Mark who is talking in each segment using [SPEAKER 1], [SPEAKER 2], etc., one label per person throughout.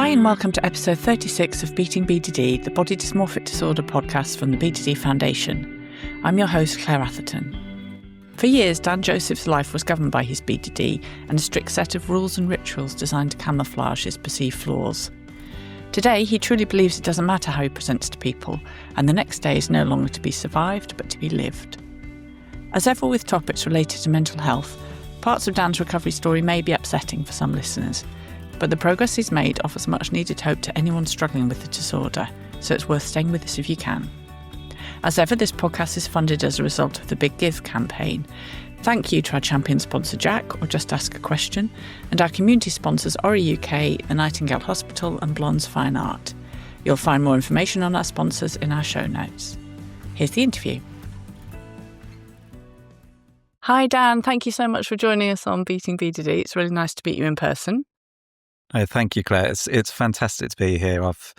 [SPEAKER 1] Hi and welcome to episode 36 of Beating BDD, the Body Dysmorphic Disorder podcast from the BDD Foundation. I'm your host, Claire Atherton. For years, Dan Joseph's life was governed by his BDD and a strict set of rules and rituals designed to camouflage his perceived flaws. Today, he truly believes it doesn't matter how he presents to people, and the next day is no longer to be survived, but to be lived. As ever with topics related to mental health, parts of Dan's recovery story may be upsetting for some listeners, but the progress he's made offers much needed hope to anyone struggling with the disorder, so it's worth staying with us if you can. As ever, this podcast is funded as a result of the Big Give campaign. Thank you to our champion sponsor Jack, or Just Ask a Question, and our community sponsors Ori UK, the Nightingale Hospital and Blonde's Fine Art. You'll find more information on our sponsors in our show notes. Here's the interview. Hi Dan, thank you so much for joining us on Beating BDD. It's really nice to meet you in person.
[SPEAKER 2] Oh, thank you, Claire. It's fantastic to be here. I've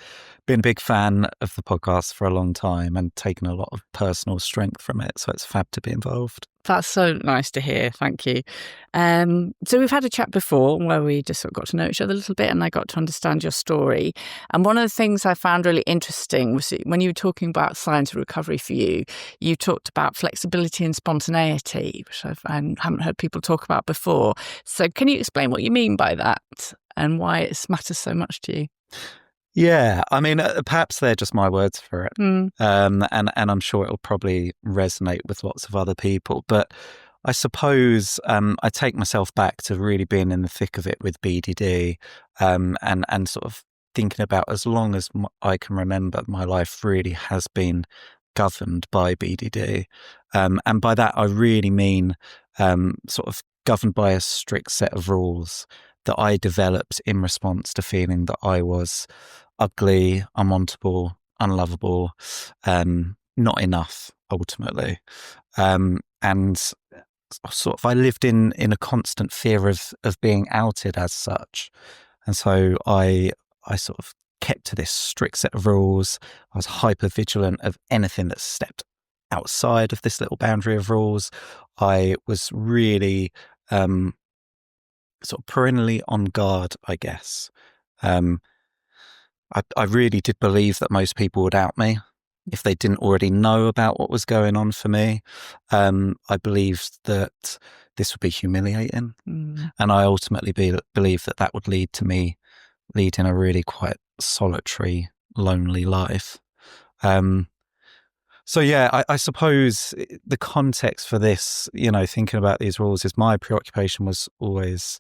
[SPEAKER 2] been a big fan of the podcast for a long time and taken a lot of personal strength from it. So it's fab to be involved.
[SPEAKER 1] That's so nice to hear. Thank you. So we've had a chat before where we just sort of got to know each other a little bit and I got to understand your story. And one of the things I found really interesting was when you were talking about signs of recovery for you, you talked about flexibility and spontaneity, which I haven't heard people talk about before. So can you explain what you mean by that and why it matters so much to you?
[SPEAKER 2] Yeah, I mean, perhaps they're just my words for it. And I'm sure it'll probably resonate with lots of other people. But I suppose I take myself back to really being in the thick of it with BDD and sort of thinking about as long as I can remember, my life really has been governed by BDD. And by that, I really mean sort of governed by a strict set of rules that I developed in response to feeling that I was ugly, unwantable, unlovable, not enough, ultimately. And sort of I lived in a constant fear of being outed as such. And so I sort of kept to this strict set of rules. I was hyper vigilant of anything that stepped outside of this little boundary of rules. I was really sort of perennially on guard, I guess. I really did believe that most people would out me if they didn't already know about what was going on for me. I believed that this would be humiliating. And I ultimately believed that that would lead to me leading a really quite solitary, lonely life. So yeah, I suppose the context for this, thinking about these rules is my preoccupation was always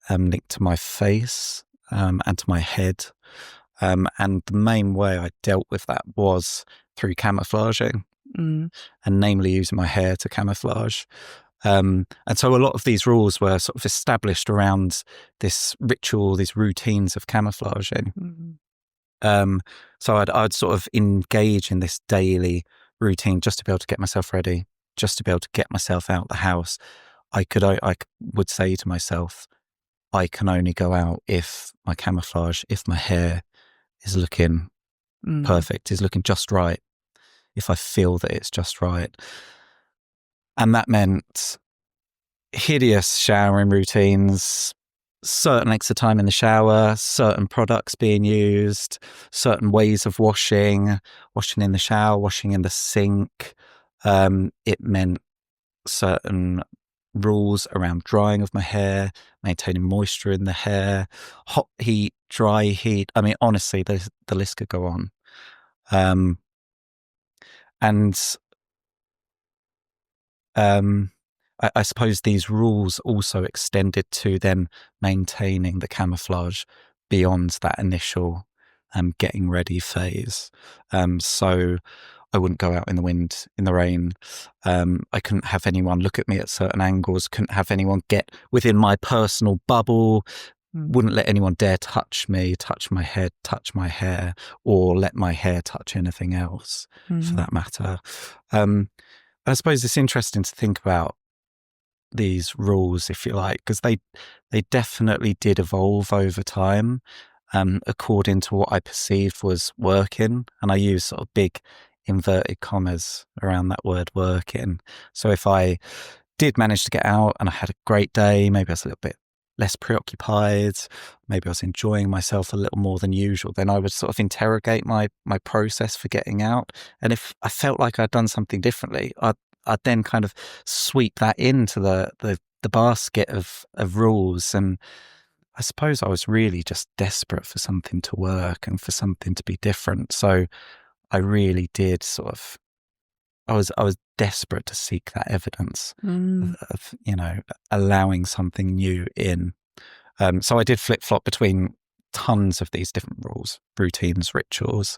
[SPEAKER 2] linked to my face and to my head. And the main way I dealt with that was through camouflaging, and namely using my hair to camouflage. And so a lot of these rules were sort of established around this ritual, these routines of camouflaging. So I'd sort of engage in this daily routine just to be able to get myself ready, just to be able to get myself out the house. I would say to myself, I can only go out if my camouflage, if my hair is looking perfect, is looking just right, if I feel that it's just right. And that meant hideous showering routines, certain lengths of time in the shower, certain products being used, certain ways of washing in the shower, washing in the sink. It meant certain rules around drying of my hair, maintaining moisture in the hair, hot heat, dry heat. I mean, honestly, the list could go on. I suppose these rules also extended to then maintaining the camouflage beyond that initial getting ready phase. So I wouldn't go out in the wind, in the rain. I couldn't have anyone look at me at certain angles, couldn't have anyone get within my personal bubble, wouldn't let anyone dare touch me, touch my head, touch my hair, or let my hair touch anything else for that matter. I suppose it's interesting to think about these rules, if you like, because they definitely did evolve over time according to what I perceived was working. And I use sort of big inverted commas around that word working. So if I did manage to get out and I had a great day, maybe I was a little bit less preoccupied, maybe I was enjoying myself a little more than usual, then I would sort of interrogate my process for getting out. And if I felt like I'd done something differently, I'd then kind of sweep that into the basket of rules. And I suppose I was really just desperate for something to work and for something to be different. So I really did sort of, I was desperate to seek that evidence of, allowing something new in. So I did flip-flop between tons of these different rules, routines, rituals.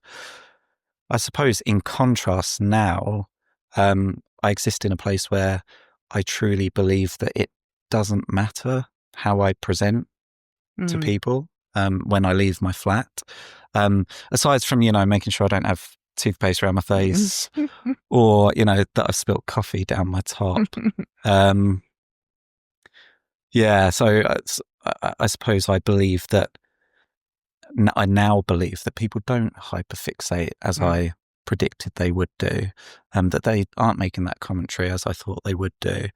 [SPEAKER 2] I suppose in contrast now, I exist in a place where I truly believe that it doesn't matter how I present to people when I leave my flat. Aside from, making sure I don't have toothpaste around my face or, that I've spilt coffee down my top. So I suppose I believe that I now believe that people don't hyperfixate as I predicted they would do, that they aren't making that commentary as I thought they would do,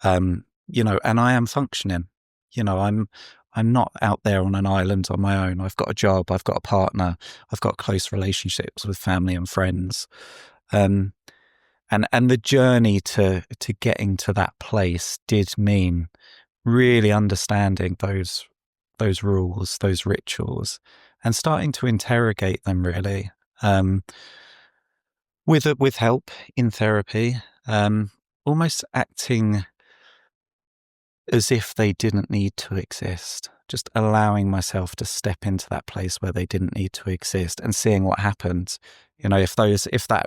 [SPEAKER 2] and I am functioning. I'm not out there on an island on my own. I've got a job, I've got a partner, I've got close relationships with family and friends, and the journey to getting to that place did mean really understanding those rules, those rituals, and starting to interrogate them really, with help in therapy, almost acting as if they didn't need to exist, just allowing myself to step into that place where they didn't need to exist and seeing what happens. If that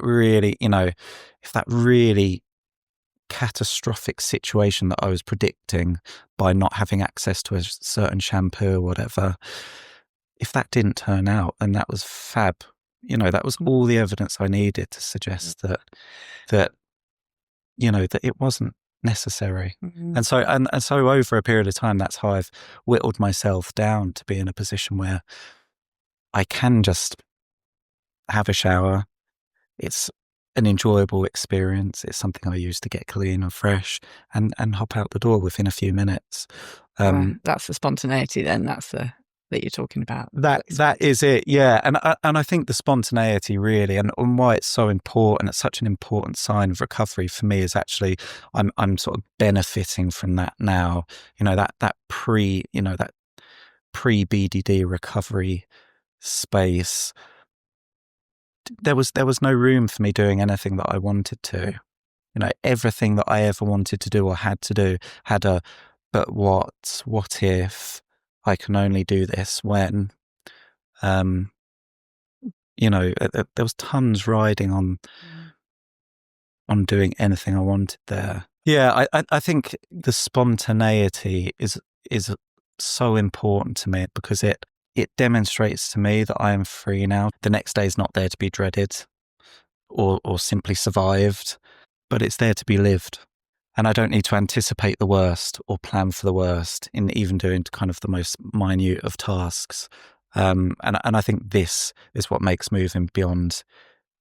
[SPEAKER 2] really catastrophic situation that I was predicting by not having access to a certain shampoo or whatever, if that didn't turn out, then that was fab. That was all the evidence I needed to suggest that it wasn't necessary. And so over a period of time, that's how I've whittled myself down to be in a position where I can just have a shower. It's an enjoyable experience. It's something I use to get clean and fresh and hop out the door within a few minutes.
[SPEAKER 1] That's the spontaneity then, that you're talking about.
[SPEAKER 2] That is it, yeah. And I think the spontaneity really, and why it's so important, it's such an important sign of recovery for me, is actually I'm sort of benefiting from that now. That pre BDD recovery space. There was no room for me doing anything that I wanted to. Everything that I ever wanted to do or had to do had a, but what if I can only do this when, there was tons riding on doing anything I wanted there. Yeah, I think the spontaneity is so important to me because it demonstrates to me that I am free now. The next day is not there to be dreaded or simply survived, but it's there to be lived. And I don't need to anticipate the worst or plan for the worst in even doing kind of the most minute of tasks. And I think this is what makes moving beyond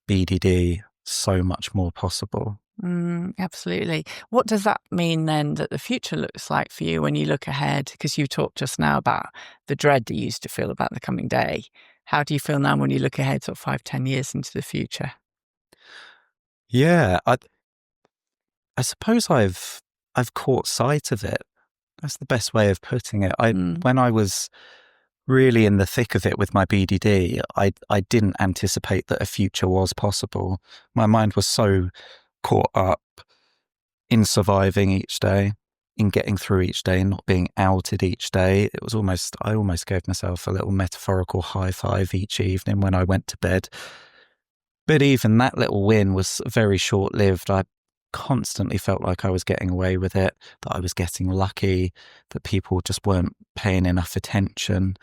[SPEAKER 2] BDD so much more possible.
[SPEAKER 1] Absolutely. What does that mean then that the future looks like for you when you look ahead? Because you talked just now about the dread that you used to feel about the coming day. How do you feel now when you look ahead sort of 5-10 years into the future?
[SPEAKER 2] Yeah, I suppose I've caught sight of it. That's the best way of putting it. When I was really in the thick of it with my BDD, I didn't anticipate that a future was possible. My mind was so caught up in surviving each day, in getting through each day, not being outed each day. I almost gave myself a little metaphorical high five each evening when I went to bed. But even that little win was very short-lived. I constantly felt like I was getting away with it, that I was getting lucky, that people just weren't paying enough attention.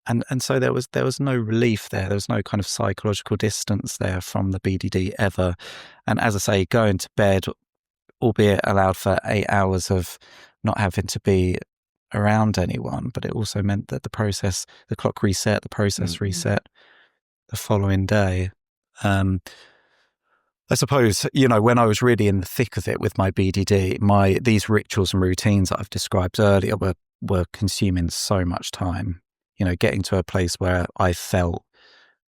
[SPEAKER 2] And so there was no relief there. There was no kind of psychological distance there from the BDD ever. And as I say, going to bed, albeit allowed for 8 hours of not having to be around anyone, but it also meant that the clock reset, the process reset the following day. I suppose, when I was really in the thick of it with my BDD, these rituals and routines that I've described earlier were consuming so much time. Getting to a place where I felt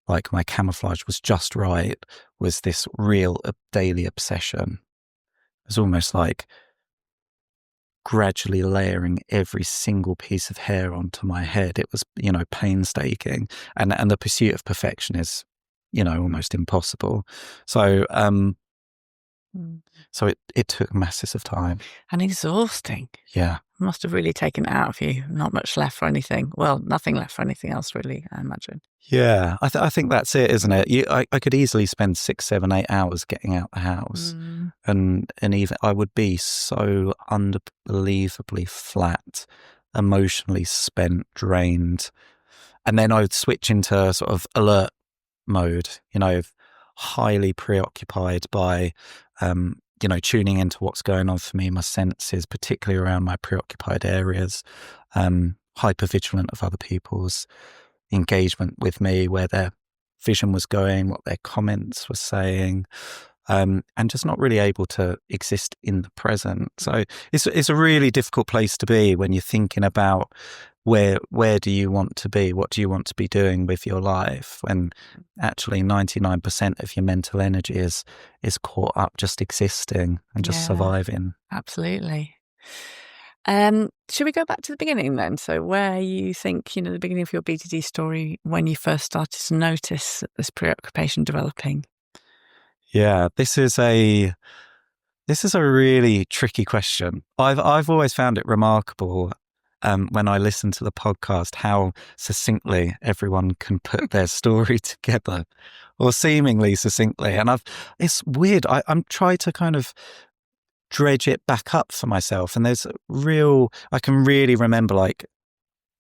[SPEAKER 2] like my camouflage was just right was this real daily obsession. It was almost like gradually layering every single piece of hair onto my head. It was, painstaking, and the pursuit of perfection is, almost impossible. So, it took masses of time.
[SPEAKER 1] And exhausting.
[SPEAKER 2] Yeah.
[SPEAKER 1] Must have really taken it out of you. Not much left for anything. Well, nothing left for anything else, really, I imagine.
[SPEAKER 2] Yeah, I think that's it, isn't it? I could easily spend 6, 7, 8 hours getting out the house, and even I would be so unbelievably flat, emotionally spent, drained, and then I would switch into sort of alert mode. Highly preoccupied by, tuning into what's going on for me, my senses, particularly around my preoccupied areas, hypervigilant of other people's engagement with me, where their vision was going, what their comments were saying, and just not really able to exist in the present. So it's a really difficult place to be when you're thinking about where do you want to be, what do you want to be doing with your life, when actually 99% of your mental energy is caught up just existing and just surviving.
[SPEAKER 1] Absolutely. Should we go back to the beginning then? So where you think, the beginning of your BDD story, when you first started to notice this preoccupation developing?
[SPEAKER 2] Yeah, this is a really tricky question. I've always found it remarkable when I listen to the podcast how succinctly everyone can put their story together, or seemingly succinctly. And it's weird. I'm trying to kind of dredge it back up for myself, and I can really remember like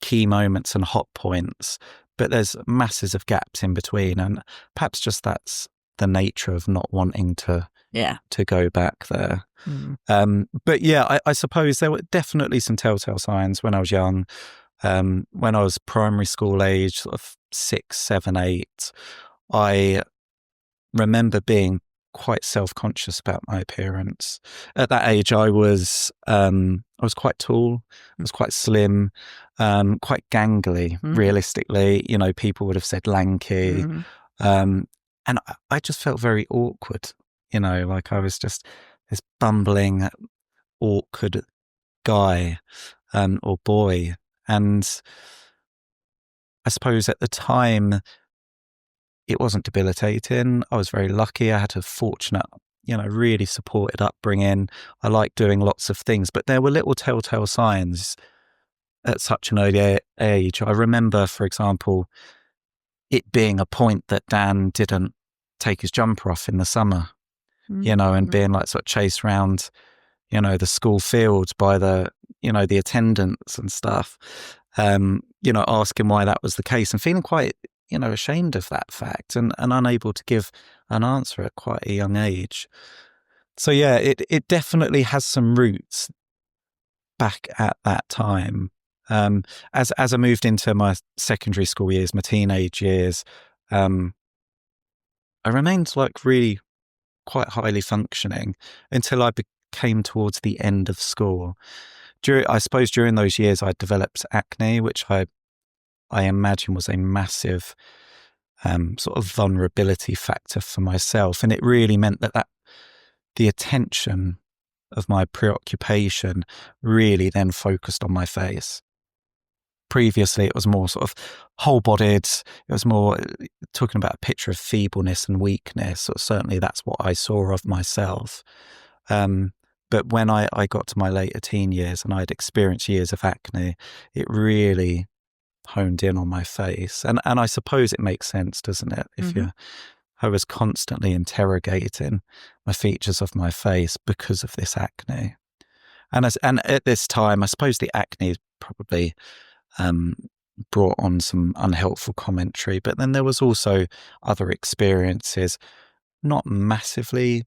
[SPEAKER 2] key moments and hot points, but there's masses of gaps in between, and perhaps just that's the nature of not wanting to go back there. But yeah, I suppose there were definitely some telltale signs when I was young. When I was primary school age, sort of 6, 7, 8, I remember being quite self-conscious about my appearance. At that age, I was quite tall, I was quite slim, quite gangly. Realistically, people would have said lanky, and I just felt very awkward. Like I was just this bumbling, awkward guy or boy. And I suppose at the time, it wasn't debilitating. I was very lucky. I had a fortunate, really supported upbringing. I liked doing lots of things, but there were little telltale signs at such an early age. I remember, for example, it being a point that Dan didn't take his jumper off in the summer, and being like sort of chased around, the school fields by the attendants and stuff, asking why that was the case and feeling quite, ashamed of that fact and unable to give an answer at quite a young age. So yeah, it definitely has some roots back at that time. As I moved into my secondary school years, my teenage years, I remained like really quite highly functioning until I came towards the end of school. I suppose during those years I developed acne, which I imagine was a massive sort of vulnerability factor for myself. And it really meant that the attention of my preoccupation really then focused on my face. Previously, it was more sort of whole-bodied. It was more talking about a picture of feebleness and weakness, or certainly that's what I saw of myself. But when I got to my later teen years and I'd experienced years of acne, it really honed in on my face. And I suppose it makes sense, doesn't it? If I was constantly interrogating my features of my face because of this acne. And at this time, I suppose the acne probably brought on some unhelpful commentary, but then there was also other experiences, not massively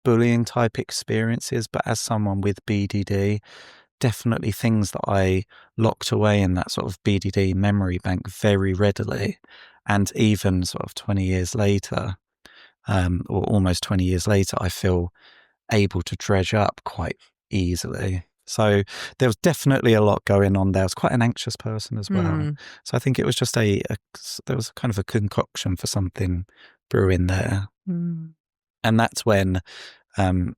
[SPEAKER 2] bullying type experiences, but as someone with BDD, definitely things that I locked away in that sort of BDD memory bank very readily. And even sort of 20 years later, or almost 20 years later, I feel able to dredge up quite easily. So there was definitely a lot going on there. I was quite an anxious person as well. So I think it was just there was kind of a concoction for something brewing there. And that's when, in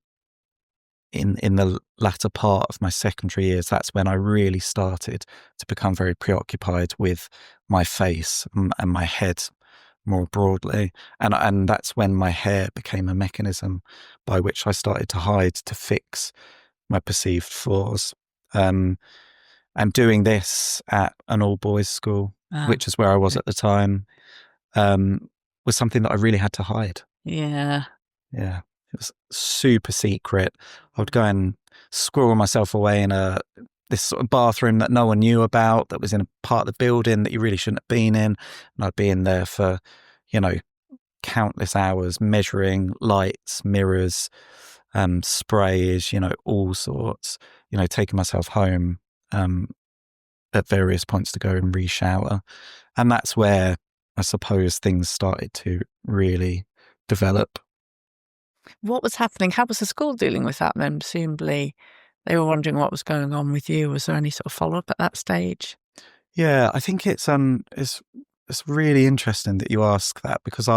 [SPEAKER 2] the latter part of my secondary years, that's when I really started to become very preoccupied with my face and my head more broadly. And that's when my hair became a mechanism by which I started to hide to fix my perceived flaws. And doing this at an all-boys school, which is where I was at the time, was something that I really had to hide.
[SPEAKER 1] Yeah.
[SPEAKER 2] Yeah. It was super secret. I would go and squirrel myself away in this sort of bathroom that no one knew about, that was in a part of the building that you really shouldn't have been in. And I'd be in there for, countless hours, measuring lights, mirrors, sprays, all sorts, taking myself home at various points to go and re-shower. And that's where I suppose things started to really develop.
[SPEAKER 1] What was happening? How was the school dealing with that then? Presumably they were wondering what was going on with you. Was there any sort of follow-up at that stage?
[SPEAKER 2] Yeah, I think it's really interesting that you ask that, because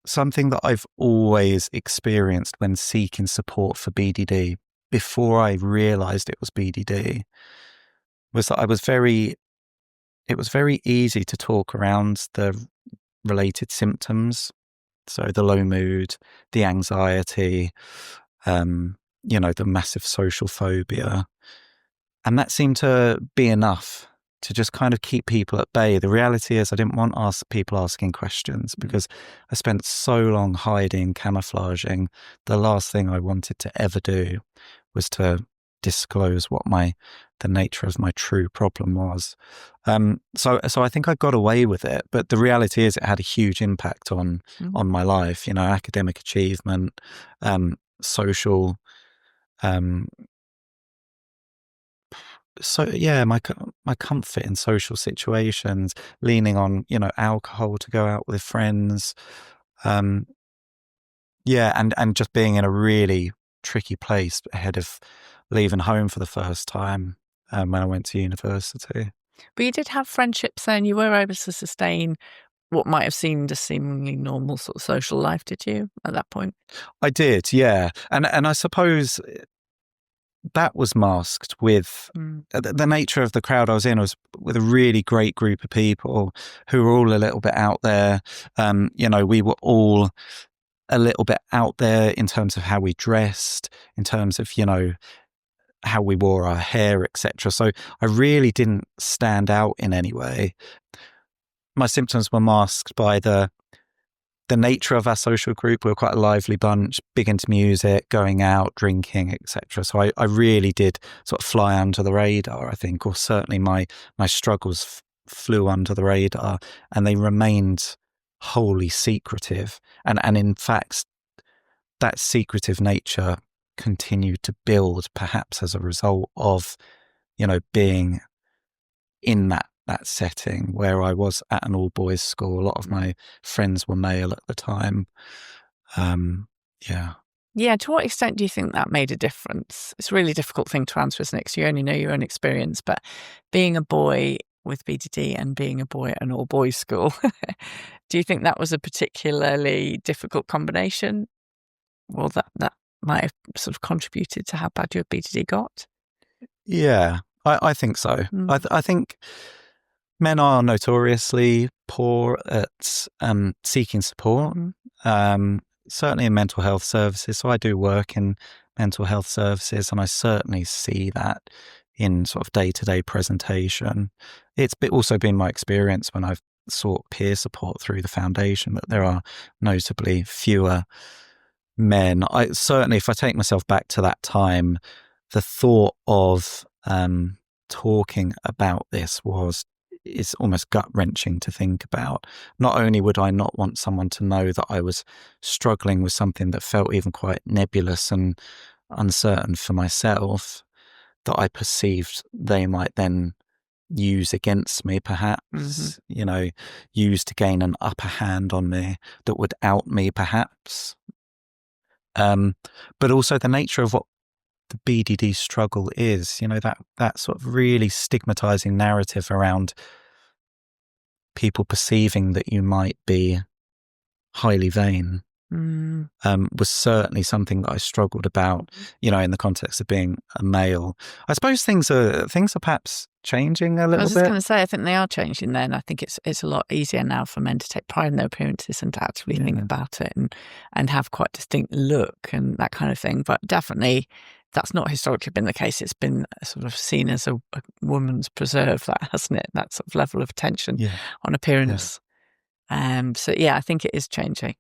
[SPEAKER 2] something that I've always experienced when seeking support for BDD before I realized it was BDD was that it was very easy to talk around the related symptoms. So the low mood, the anxiety, the massive social phobia. And that seemed to be enough to just kind of keep people at bay. The reality is I didn't want people asking questions, because I spent so long hiding, camouflaging. The last thing I wanted to ever do was to disclose what the nature of my true problem was. So I think I got away with it, but the reality is it had a huge impact on my life, academic achievement, social, so yeah, my comfort in social situations, leaning on, alcohol to go out with friends. And just being in a really tricky place ahead of leaving home for the first time when I went to university.
[SPEAKER 1] But you did have friendships then. You were able to sustain what might have seemed a seemingly normal sort of social life, did you, at that point?
[SPEAKER 2] I did, yeah. And I suppose that was masked with the nature of the crowd I was in. I was with a really great group of people who were all a little bit out there. We were all a little bit out there in terms of how we dressed, in terms of, how we wore our hair, etc. So I really didn't stand out in any way. My symptoms were masked by the nature of our social group. We were quite a lively bunch, big into music, going out, drinking, etc. So I really did sort of fly under the radar, I think, or certainly my struggles flew under the radar, and they remained wholly secretive. And in fact, that secretive nature continued to build, perhaps as a result of, being in that setting where I was at an all-boys school. A lot of my friends were male at the time.
[SPEAKER 1] Yeah, to what extent do you think that made a difference? It's a really difficult thing to answer, isn't it? Because you only know your own experience, but being a boy with BDD and being a boy at an all-boys school, do you think that was a particularly difficult combination? Well, that might have sort of contributed to how bad your BDD got?
[SPEAKER 2] Yeah, I think so. I think men are notoriously poor at seeking support, certainly in mental health services. So I do work in mental health services, and I certainly see that in sort of day-to-day presentation. It's also been my experience when I've sought peer support through the foundation that there are notably fewer men. Certainly, if I take myself back to that time, the thought of talking about this is almost gut-wrenching to think about. Not only would I not want someone to know that I was struggling with something that felt even quite nebulous and uncertain for myself, that I perceived they might then use against me, perhaps, use to gain an upper hand on me, that would out me, perhaps. But also the nature of what the BDD struggle is, that sort of really stigmatizing narrative around people perceiving that you might be highly vain. Was certainly something that I struggled about, in the context of being a male. I suppose things are perhaps changing a little bit.
[SPEAKER 1] I was just going to say, I think they are changing then. I think it's a lot easier now for men to take pride in their appearances and to actually think about it and have quite distinct look and that kind of thing. But definitely that's not historically been the case. It's been sort of seen as a woman's preserve, that, hasn't it? That sort of level of attention on appearance. So I think it is changing.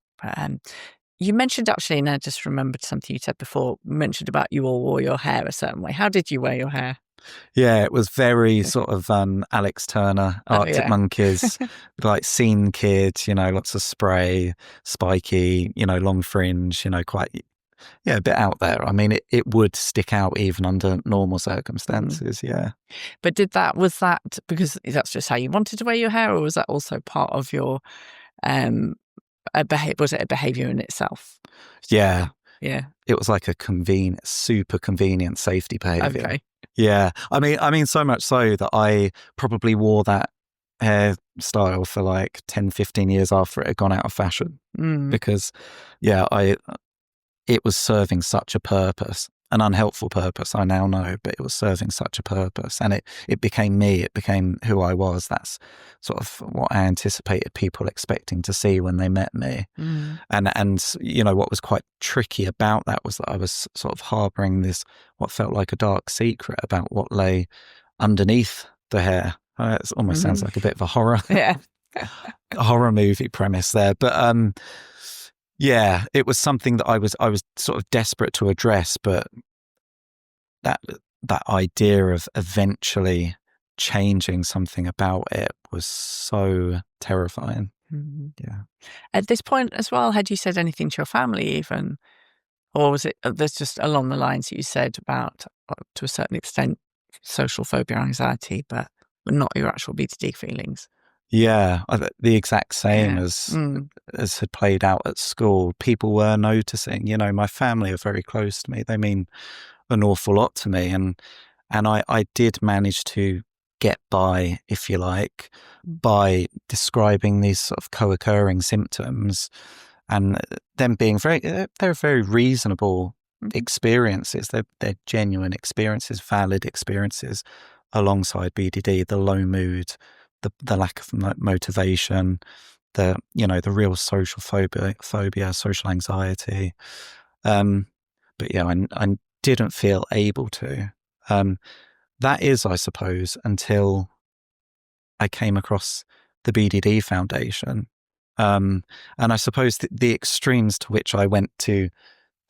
[SPEAKER 1] You mentioned, actually, and I just remembered something you said before, mentioned about you all wore your hair a certain way. How did you wear your hair?
[SPEAKER 2] Yeah, it was very sort of Alex Turner, Arctic Monkeys, like scene kid, lots of spray, spiky, long fringe, quite, a bit out there. I mean, it would stick out even under normal circumstances,
[SPEAKER 1] But was that because that's just how you wanted to wear your hair, or was that also part of your was it a behaviour in itself?
[SPEAKER 2] Yeah.
[SPEAKER 1] Yeah.
[SPEAKER 2] It was like a super convenient safety behaviour.
[SPEAKER 1] Okay.
[SPEAKER 2] Yeah. I mean, so much so that I probably wore that hairstyle for like 10, 15 years after it had gone out of fashion. Because, it was serving such a purpose, an unhelpful purpose, I now know, but it was serving such a purpose. And it became me, it became who I was. That's sort of what I anticipated people expecting to see when they met me. And what was quite tricky about that was that I was sort of harbouring this, what felt like a dark secret about what lay underneath the hair. It almost sounds like a bit of a horror, a horror movie premise there. But it was something that I was sort of desperate to address, but that idea of eventually changing something about it was so terrifying. Yeah.
[SPEAKER 1] At this point as well, had you said anything to your family even? Or was it there's just along the lines that you said about, to a certain extent, social phobia, anxiety, but not your actual BDD feelings?
[SPEAKER 2] Yeah, the exact same as had played out at school. People were noticing. My family are very close to me. They mean an awful lot to me, and I did manage to get by, if you like, by describing these sort of co-occurring symptoms, and them being they're very reasonable experiences. They're genuine experiences, valid experiences, alongside BDD, the low mood, the lack of motivation, the real social phobia, social anxiety. But I didn't feel able to. That is, I suppose, until I came across the BDD Foundation. And I suppose the extremes to which I went to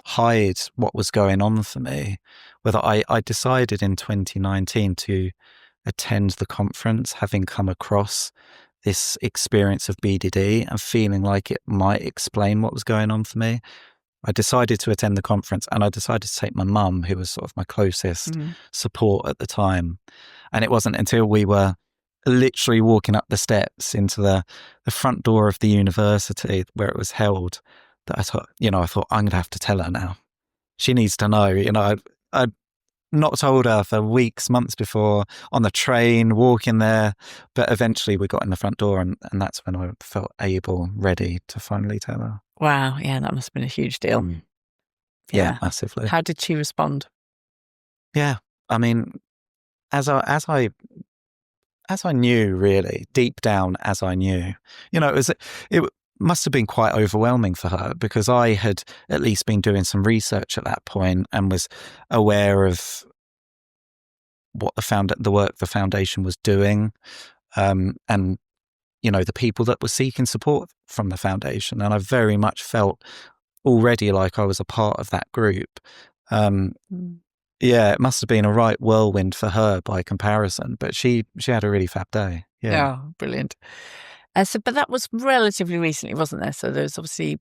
[SPEAKER 2] hide what was going on for me, whether I decided in 2019 to attend the conference, having come across this experience of BDD and feeling like it might explain what was going on for me. I decided to attend the conference, and I decided to take my mum, who was sort of my closest support at the time. And it wasn't until we were literally walking up the steps into the front door of the university where it was held that I thought, I'm going to have to tell her now. She needs to know. I'd not told her for weeks, months before, on the train, walking there. But eventually we got in the front door, and that's when I felt ready to finally tell her.
[SPEAKER 1] Wow, yeah, that must have been a huge deal.
[SPEAKER 2] Yeah, massively.
[SPEAKER 1] How did she respond?
[SPEAKER 2] Yeah, I mean, as I knew, really, deep down as I knew, it must have been quite overwhelming for her, because I had at least been doing some research at that point and was aware of what the work the foundation was doing, and the people that were seeking support from the foundation. And I very much felt already like I was a part of that group. Yeah, it must have been a right whirlwind for her by comparison, but she had a really fab day. Yeah.
[SPEAKER 1] Oh, brilliant. But that was relatively recently, wasn't there? So there was obviously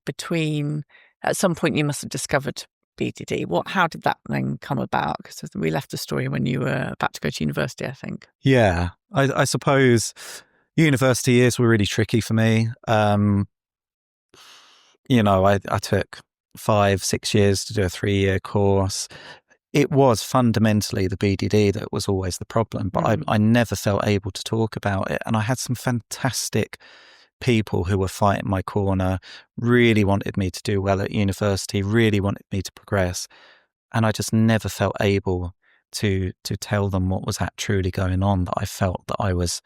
[SPEAKER 1] at some point you must have discovered BDD. How did that then come about? Because we left the story when you were about to go to university, I think.
[SPEAKER 2] Yeah, I suppose university years were really tricky for me. I took 5-6 years to do a 3-year course. It was fundamentally the BDD that was always the problem, but I never felt able to talk about it. And I had some fantastic people who were fighting my corner, really wanted me to do well at university, really wanted me to progress. And I just never felt able to tell them what was truly going on, that I felt that I was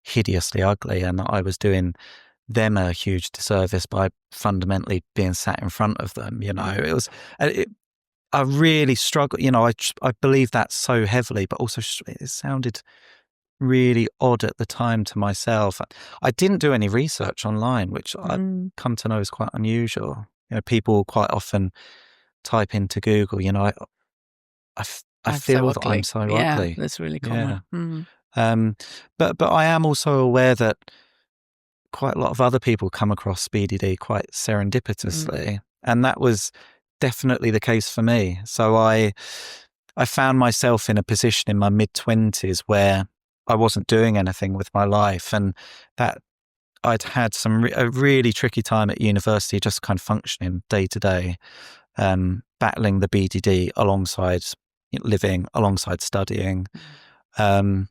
[SPEAKER 2] hideously ugly and that I was doing them a huge disservice by fundamentally being sat in front of them. I really struggled. I believe that so heavily, but also it sounded really odd at the time to myself. I didn't do any research online, which I've come to know is quite unusual. People quite often type into Google, I feel that I'm so ugly.
[SPEAKER 1] Yeah, that's really common.
[SPEAKER 2] Yeah. But I am also aware that quite a lot of other people come across BDD quite serendipitously, and that was definitely the case for me. So I found myself in a position in my mid-20s where I wasn't doing anything with my life, and that I'd had a really tricky time at university, just kind of functioning day to day, battling the BDD alongside living, alongside studying. And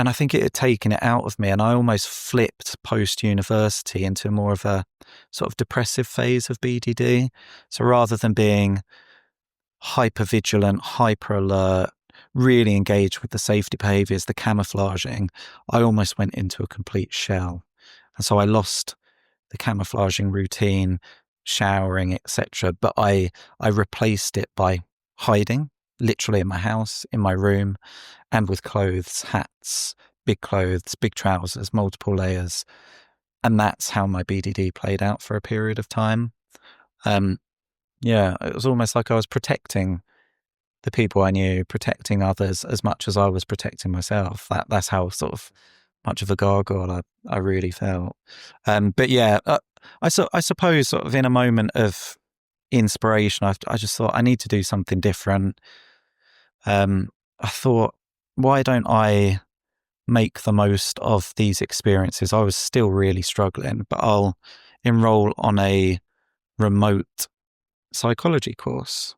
[SPEAKER 2] I think it had taken it out of me, and I almost flipped post-university into more of a sort of depressive phase of BDD. So rather than being hyper-vigilant, hyper-alert, really engaged with the safety behaviours, the camouflaging, I almost went into a complete shell. And so I lost the camouflaging routine, showering, etc. But I replaced it by hiding, literally in my house, in my room, and with clothes, hats, big clothes, big trousers, multiple layers. And that's how my BDD played out for a period of time. It was almost like I was protecting the people I knew, protecting others as much as I was protecting myself. That's how sort of much of a gargoyle I really felt. I suppose sort of in a moment of inspiration, I just thought I need to do something different. I thought, why don't I make the most of these experiences? I was still really struggling, but I'll enroll on a remote psychology course.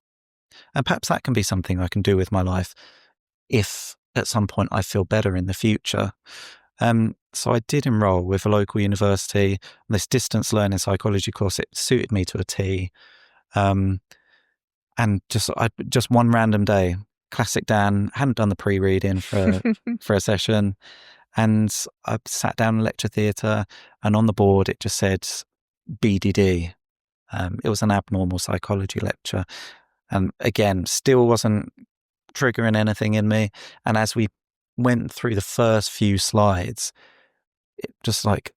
[SPEAKER 2] And perhaps that can be something I can do with my life if at some point I feel better in the future. So I did enroll with a local university, this distance learning psychology course. It suited me to a T. And just one random day, classic Dan, hadn't done the pre-reading for a session. And I sat down in lecture theatre, and on the board it just said BDD. It was an abnormal psychology lecture. And again, still wasn't triggering anything in me. And as we went through the first few slides, it just like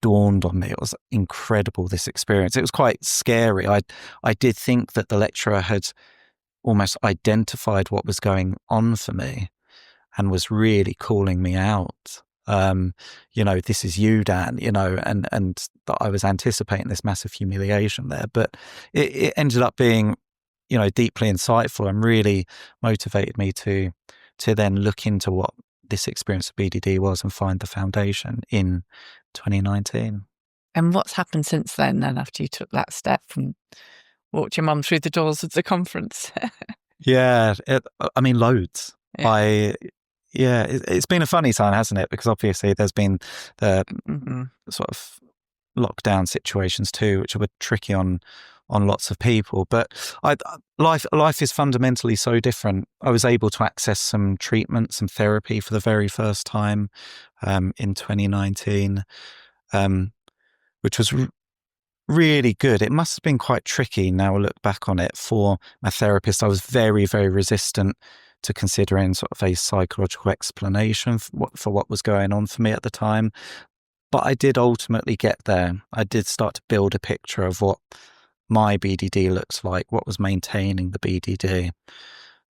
[SPEAKER 2] dawned on me. It was incredible, this experience. It was quite scary. I did think that the lecturer had almost identified what was going on for me and was really calling me out. This is you, Dan, and that I was anticipating this massive humiliation there. But it ended up being, deeply insightful and really motivated me to then look into what this experience of BDD was and find the foundation in 2019.
[SPEAKER 1] And what's happened since then after you took that step and walked your mum through the doors of the conference?
[SPEAKER 2] Loads.
[SPEAKER 1] Yeah.
[SPEAKER 2] It's been a funny time, hasn't it? Because obviously there's been the sort of lockdown situations too, which were tricky on lots of people. But life is fundamentally so different. I was able to access some treatment, some therapy for the very first time in 2019, which was really good. It must have been quite tricky now I look back on it for my therapist. I was very, very resistant to considering sort of a psychological explanation for what was going on for me at the time. But I did ultimately get there. I did start to build a picture of what my BDD looks like, what was maintaining the BDD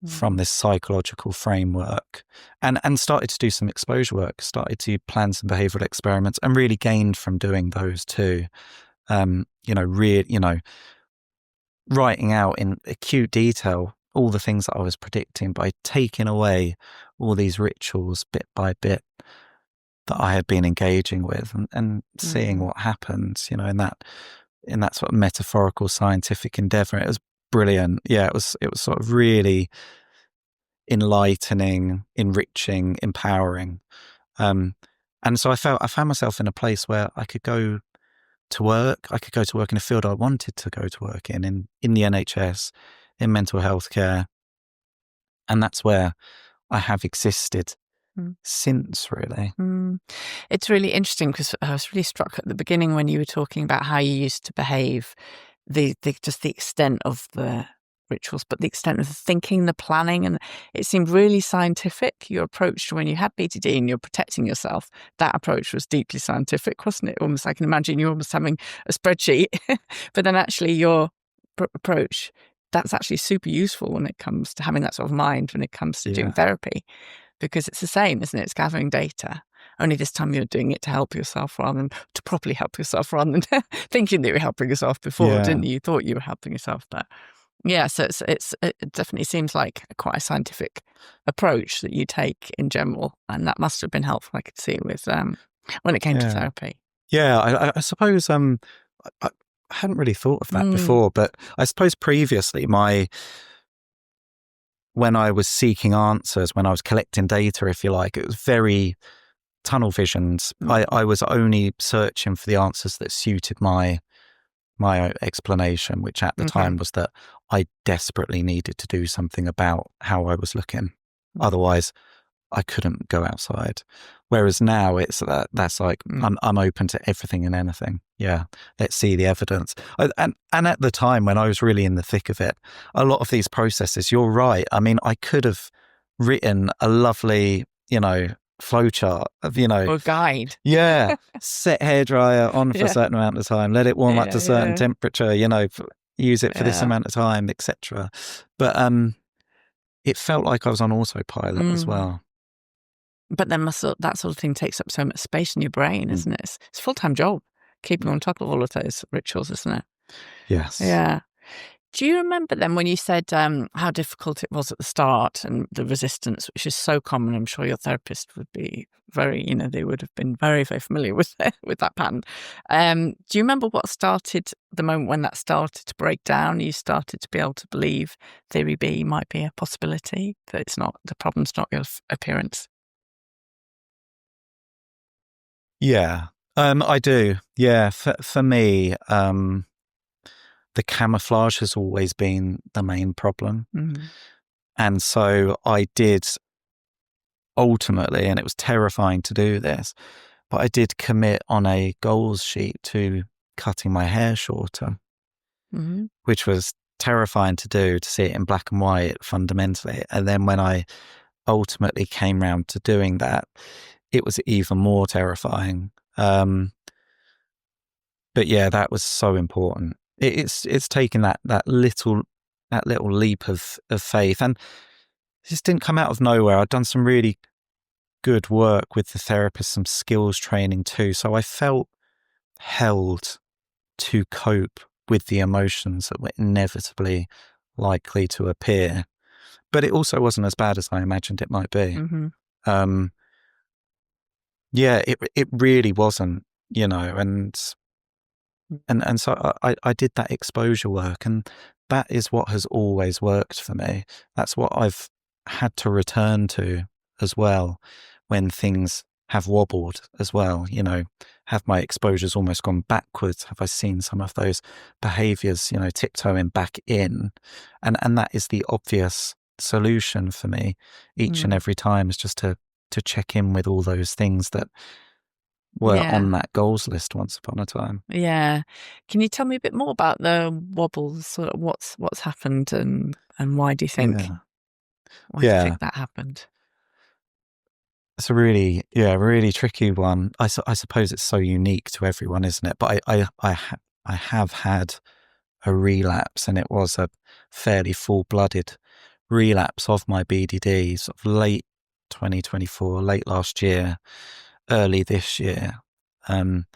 [SPEAKER 2] from this psychological framework, and started to do some exposure work, started to plan some behavioural experiments, and really gained from doing those too. writing out in acute detail all the things that I was predicting by taking away all these rituals bit by bit that I had been engaging with, and seeing what happened, in that sort of metaphorical scientific endeavor. It was brilliant. Yeah, it was sort of really enlightening, enriching, empowering. And so I found myself in a place where I could go to work. I could go to work in a field I wanted to go to work in the NHS, in mental health care. And that's where I have existed since, really.
[SPEAKER 1] It's really interesting because I was really struck at the beginning when you were talking about how you used to behave, just the extent of the rituals, but the extent of the thinking, the planning, and it seemed really scientific. Your approach to when you had BTD and you're protecting yourself, that approach was deeply scientific, wasn't it? Almost, I can imagine you almost having a spreadsheet, but then actually your approach, that's actually super useful when it comes to having that sort of mind when it comes to doing therapy, because it's the same, isn't it? It's gathering data. Only this time you're doing it to help yourself rather than to properly help yourself, rather than thinking that you were helping yourself before, didn't you? You thought you were helping yourself, but yeah, so it definitely seems like quite a scientific approach that you take in general, and that must have been helpful. I could see with when it came to therapy.
[SPEAKER 2] Yeah, I suppose I hadn't really thought of that before, but I suppose previously when I was seeking answers, when I was collecting data, if you like, it was very tunnel visioned. I was only searching for the answers that suited my explanation, which at the time was that I desperately needed to do something about how I was looking. Otherwise, I couldn't go outside. Whereas now it's that's like, I'm open to everything and anything. Yeah. Let's see the evidence. And at the time when I was really in the thick of it, a lot of these processes, you're right. I mean, I could have written a lovely, flowchart of,
[SPEAKER 1] or guide.
[SPEAKER 2] Yeah. Set hairdryer on for a certain amount of time, let it warm up to a certain temperature, use it for this amount of time, etc. But it felt like I was on autopilot as well.
[SPEAKER 1] But then that sort of thing takes up so much space in your brain, isn't it? It's a full-time job, keeping on top of all of those rituals, isn't it?
[SPEAKER 2] Yes.
[SPEAKER 1] Yeah. Do you remember then when you said how difficult it was at the start and the resistance, which is so common? I'm sure your therapist would be very, they would have been very, very familiar with that pattern. Do you remember what started the moment when that started to break down? You started to be able to believe theory B might be a possibility, that the problem's not your appearance.
[SPEAKER 2] Yeah, I do. Yeah, for me, the camouflage has always been the main problem. And so I did ultimately, and it was terrifying to do this, but I did commit on a goals sheet to cutting my hair shorter, which was terrifying to do, to see it in black and white fundamentally. And then when I ultimately came round to doing that, it was even more terrifying. But yeah, that was so important. It's taken that little leap of faith, and it just didn't come out of nowhere. I'd done some really good work with the therapist, some skills training too, so I felt held to cope with the emotions that were inevitably likely to appear. But it also wasn't as bad as I imagined it might be. Yeah, it really wasn't, and so I did that exposure work, and that is what has always worked for me. That's what I've had to return to as well when things have wobbled as well. Have my exposures almost gone backwards? Have I seen some of those behaviors, tiptoeing back in? And that is the obvious solution for me each and every time, is just to check in with all those things that were on that goals list once upon a time.
[SPEAKER 1] Yeah. Can you tell me a bit more about the wobbles? Sort of what's happened and why do you think? Why do you think that happened?
[SPEAKER 2] It's a really tricky one. I suppose it's so unique to everyone, isn't it? But I have had a relapse, and it was a fairly full-blooded relapse of my BDD, sort of late 2024, late last year, early this year. And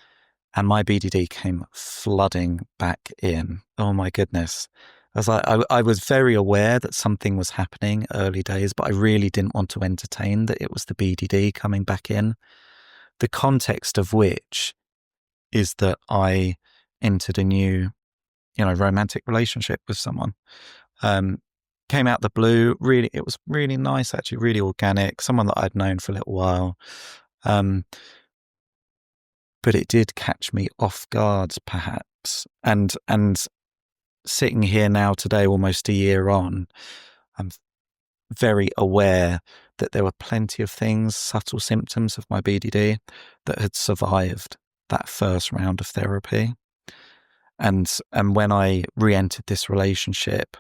[SPEAKER 2] my BDD came flooding back in. Oh my goodness. I was very aware that something was happening early days, but I really didn't want to entertain that it was the BDD coming back in. The context of which is that I entered a new, romantic relationship with someone. Came out the blue. Really, it was really nice, actually, really organic. Someone that I'd known for a little while. But it did catch me off guard, perhaps. And sitting here now today, almost a year on, I'm very aware that there were plenty of things, subtle symptoms of my BDD that had survived that first round of therapy. And when I re-entered this relationship,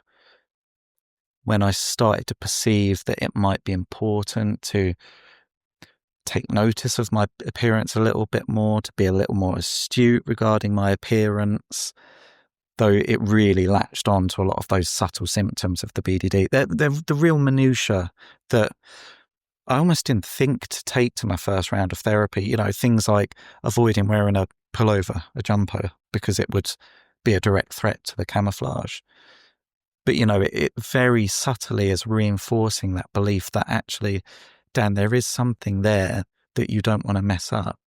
[SPEAKER 2] when I started to perceive that it might be important to take notice of my appearance a little bit more, to be a little more astute regarding my appearance, though it really latched on to a lot of those subtle symptoms of the BDD. They're the real minutiae that I almost didn't think to take to my first round of therapy. Things like avoiding wearing a pullover, a jumper, because it would be a direct threat to the camouflage. But, it very subtly is reinforcing that belief that actually, Dan, there is something there that you don't want to mess up.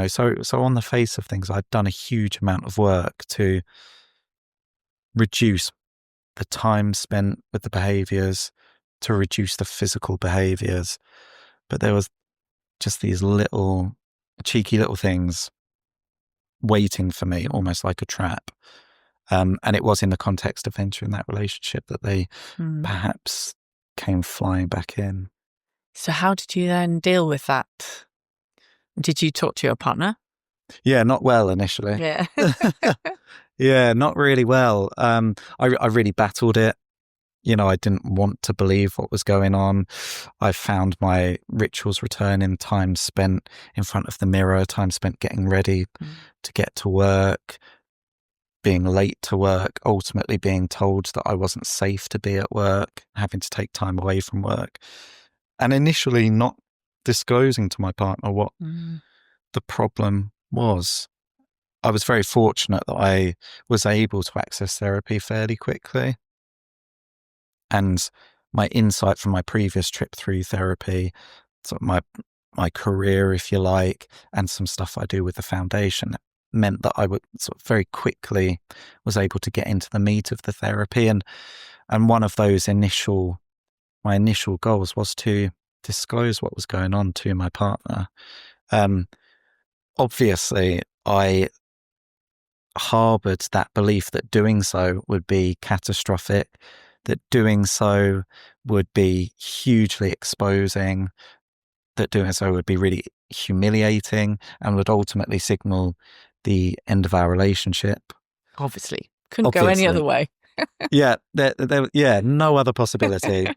[SPEAKER 2] So on the face of things, I'd done a huge amount of work to reduce the time spent with the behaviors, to reduce the physical behaviors. But there was just these little, cheeky little things waiting for me, almost like a trap. And it was in the context of entering that relationship that they perhaps came flying back in.
[SPEAKER 1] So how did you then deal with that? Did you talk to your partner?
[SPEAKER 2] Yeah, not well initially.
[SPEAKER 1] Yeah.
[SPEAKER 2] Yeah, not really well. I really battled it. I didn't want to believe what was going on. I found my rituals returning, time spent in front of the mirror, time spent getting ready to get to work, being late to work, ultimately being told that I wasn't safe to be at work, having to take time away from work, and initially not disclosing to my partner what the problem was. I was very fortunate that I was able to access therapy fairly quickly. And my insight from my previous trip through therapy, sort of my career, if you like, and some stuff I do with the foundation meant that I would sort of very quickly was able to get into the meat of the therapy. And one of those my initial goals was to disclose what was going on to my partner. Obviously, I harbored that belief that doing so would be catastrophic, that doing so would be hugely exposing, that doing so would be really humiliating and would ultimately signal the end of our relationship.
[SPEAKER 1] Obviously. Couldn't go any other way.
[SPEAKER 2] Yeah, no other possibility.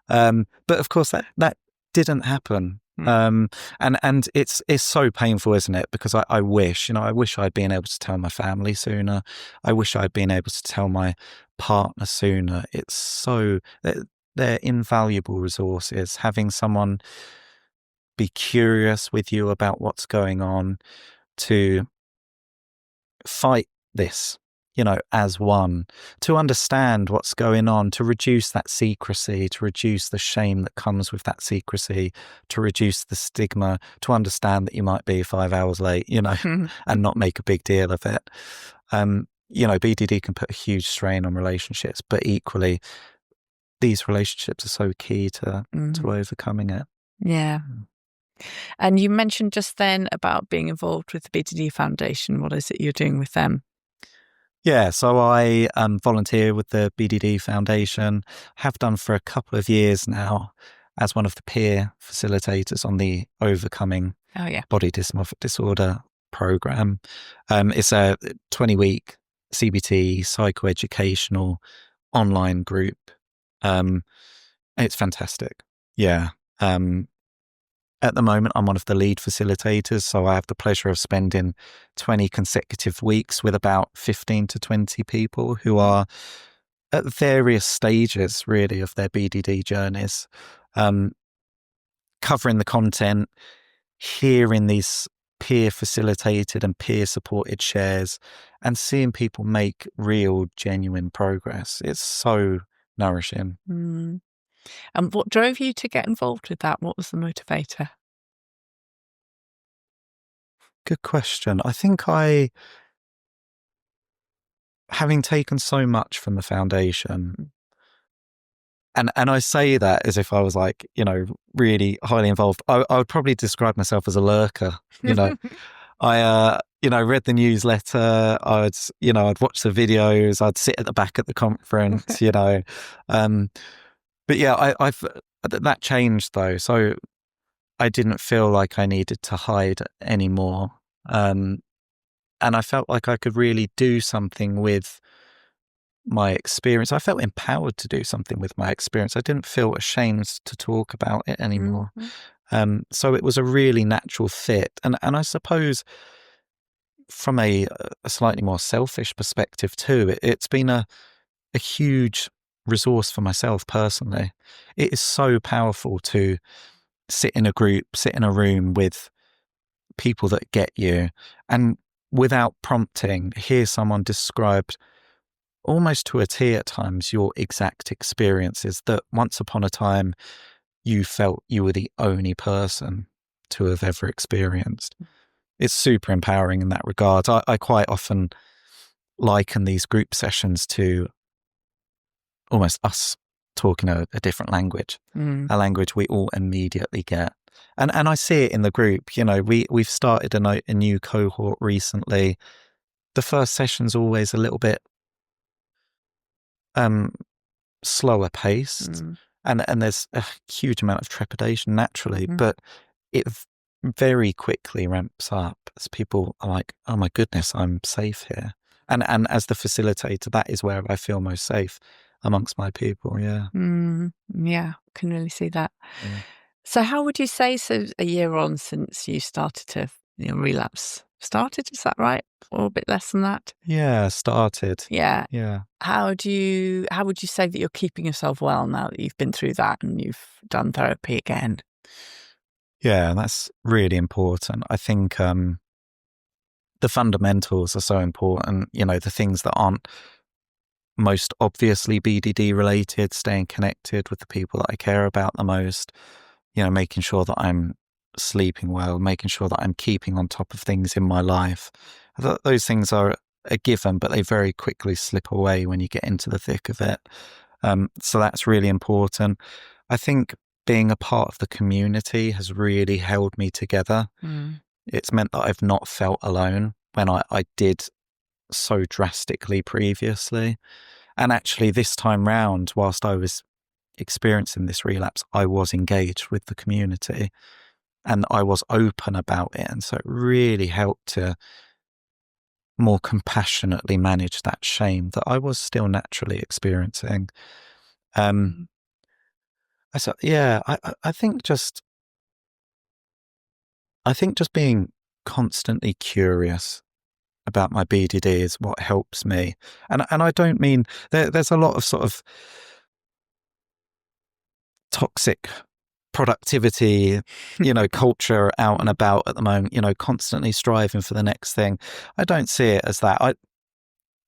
[SPEAKER 2] But of course that didn't happen. And it's so painful, isn't it? Because I wish I'd been able to tell my family sooner. I wish I'd been able to tell my partner sooner. It's so, they're invaluable resources. Having someone be curious with you about what's going on, to fight this, as one, to understand what's going on, to reduce that secrecy, to reduce the shame that comes with that secrecy, to reduce the stigma, to understand that you might be 5 hours late, and not make a big deal of it. BDD can put a huge strain on relationships, but equally, these relationships are so key to overcoming it.
[SPEAKER 1] Yeah. And you mentioned just then about being involved with the BDD Foundation. What is it you're doing with them?
[SPEAKER 2] Yeah, so I volunteer with the BDD Foundation, have done for a couple of years now as one of the peer facilitators on the Overcoming Body Dysmorphic Disorder program. It's a 20-week CBT psychoeducational online group. It's fantastic. Yeah. At the moment, I'm one of the lead facilitators, so I have the pleasure of spending 20 consecutive weeks with about 15 to 20 people who are at various stages, really, of their BDD journeys, covering the content, hearing these peer facilitated and peer supported shares and seeing people make real, genuine progress. It's so nourishing.
[SPEAKER 1] Mm. And what drove you to get involved with that? What was the motivator?
[SPEAKER 2] Good question. I think having taken so much from the foundation, and I say that as if I was like, really highly involved. I would probably describe myself as a lurker. I read the newsletter. I'd watch the videos. I'd sit at the back at the conference. But yeah, that changed though. So I didn't feel like I needed to hide anymore. And I felt like I could really do something with my experience. I felt empowered to do something with my experience. I didn't feel ashamed to talk about it anymore.
[SPEAKER 1] Mm-hmm.
[SPEAKER 2] So it was a really natural fit. And I suppose from a slightly more selfish perspective too, it's been a huge resource for myself personally. It is so powerful to sit in a group, sit in a room with people that get you, and without prompting, hear someone describe almost to a T at times your exact experiences that once upon a time you felt you were the only person to have ever experienced. It's super empowering in that regard. I quite often liken these group sessions to almost us talking a different language, a language we all immediately get. And I see it in the group. We've started a new cohort recently. The first session's always a little bit slower paced, and there's a huge amount of trepidation naturally, but it very quickly ramps up as people are like, oh my goodness, I'm safe here. And as the facilitator, that is where I feel most safe amongst my people. Yeah.
[SPEAKER 1] Yeah, can really see that.
[SPEAKER 2] Yeah.
[SPEAKER 1] So how would you say, so a year on since you started to relapse? Started, is that right? Or a bit less than that?
[SPEAKER 2] Yeah, started.
[SPEAKER 1] Yeah.
[SPEAKER 2] Yeah.
[SPEAKER 1] How would you say that you're keeping yourself well now that you've been through that and you've done therapy again?
[SPEAKER 2] Yeah, that's really important. I think the fundamentals are so important, the things that aren't most obviously BDD related, staying connected with the people that I care about the most, making sure that I'm sleeping well, making sure that I'm keeping on top of things in my life. Those things are a given, but they very quickly slip away when you get into the thick of it. So that's really important. I think being a part of the community has really held me together. It's meant that I've not felt alone when I did so drastically previously. And actually this time round, whilst I was experiencing this relapse, I was engaged with the community and I was open about it. And so it really helped to more compassionately manage that shame that I was still naturally experiencing. I think just being constantly curious about my BDD is what helps me. And I don't mean there's a lot of sort of toxic productivity, culture out and about at the moment, constantly striving for the next thing. I don't see it as that.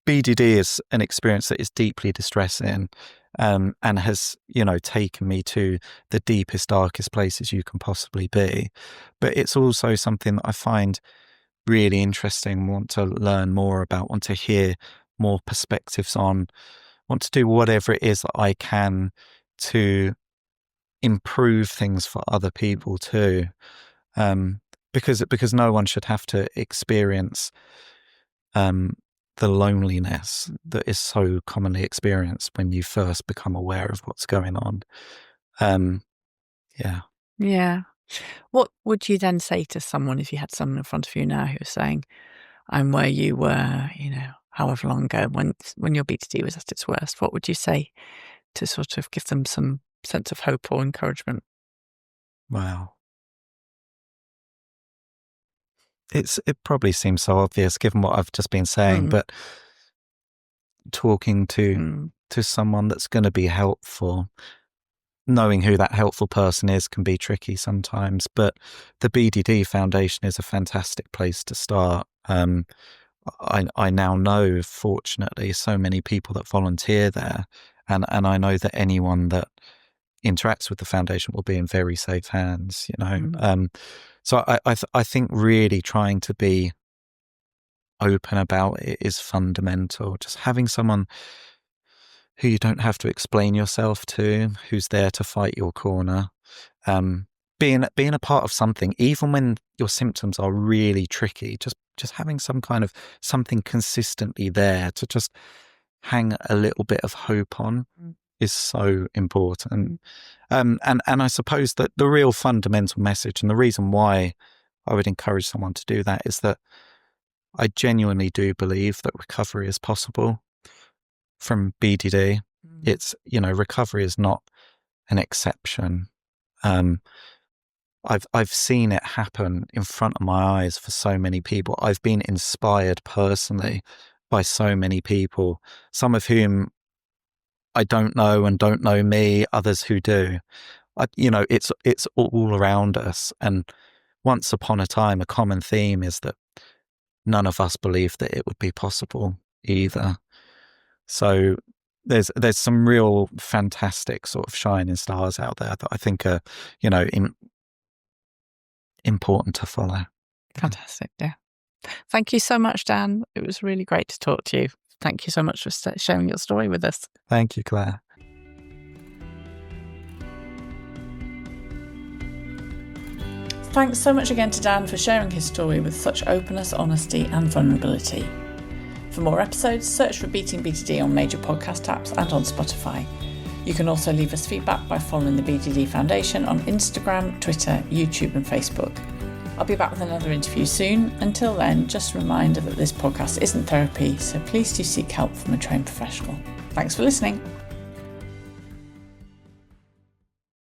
[SPEAKER 2] BDD is an experience that is deeply distressing, and has, taken me to the deepest, darkest places you can possibly be. But it's also something that I find really interesting, want to learn more about, want to hear more perspectives on, want to do whatever it is that I can to improve things for other people too. Because no one should have to experience the loneliness that is so commonly experienced when you first become aware of what's going on.
[SPEAKER 1] Yeah. What would you then say to someone if you had someone in front of you now who was saying, I'm where you were, however long ago when your BTD was at its worst? What would you say to sort of give them some sense of hope or encouragement?
[SPEAKER 2] Wow. It probably seems so obvious given what I've just been saying, but talking to someone that's going to be helpful, knowing who that helpful person is can be tricky sometimes. But the BDD Foundation is a fantastic place to start. I now know, fortunately, so many people that volunteer there, and I know that anyone that interacts with the foundation will be in very safe hands. So I think really trying to be open about it is fundamental. Just having someone who you don't have to explain yourself to, who's there to fight your corner, being a part of something, even when your symptoms are really tricky, just having some kind of something consistently there to just hang a little bit of hope on is so important. And I suppose that the real fundamental message, and the reason why I would encourage someone to do that, is that I genuinely do believe that recovery is possible from BDD. It's, recovery is not an exception. I've seen it happen in front of my eyes for so many people. I've been inspired personally by so many people, some of whom I don't know and don't know me, others who do. It's all around us. And once upon a time, a common theme is that none of us believed that it would be possible either. So there's some real fantastic sort of shining stars out there that I think are, important to follow.
[SPEAKER 1] Fantastic, yeah. Thank you so much, Dan. It was really great to talk to you. Thank you so much for sharing your story with us.
[SPEAKER 2] Thank you, Claire.
[SPEAKER 1] Thanks so much again to Dan for sharing his story with such openness, honesty and vulnerability. For more episodes, search for Beating BDD on major podcast apps and on Spotify. You can also leave us feedback by following the BDD Foundation on Instagram, Twitter, YouTube and Facebook. I'll be back with another interview soon. Until then, just a reminder that this podcast isn't therapy, so please do seek help from a trained professional. Thanks for listening.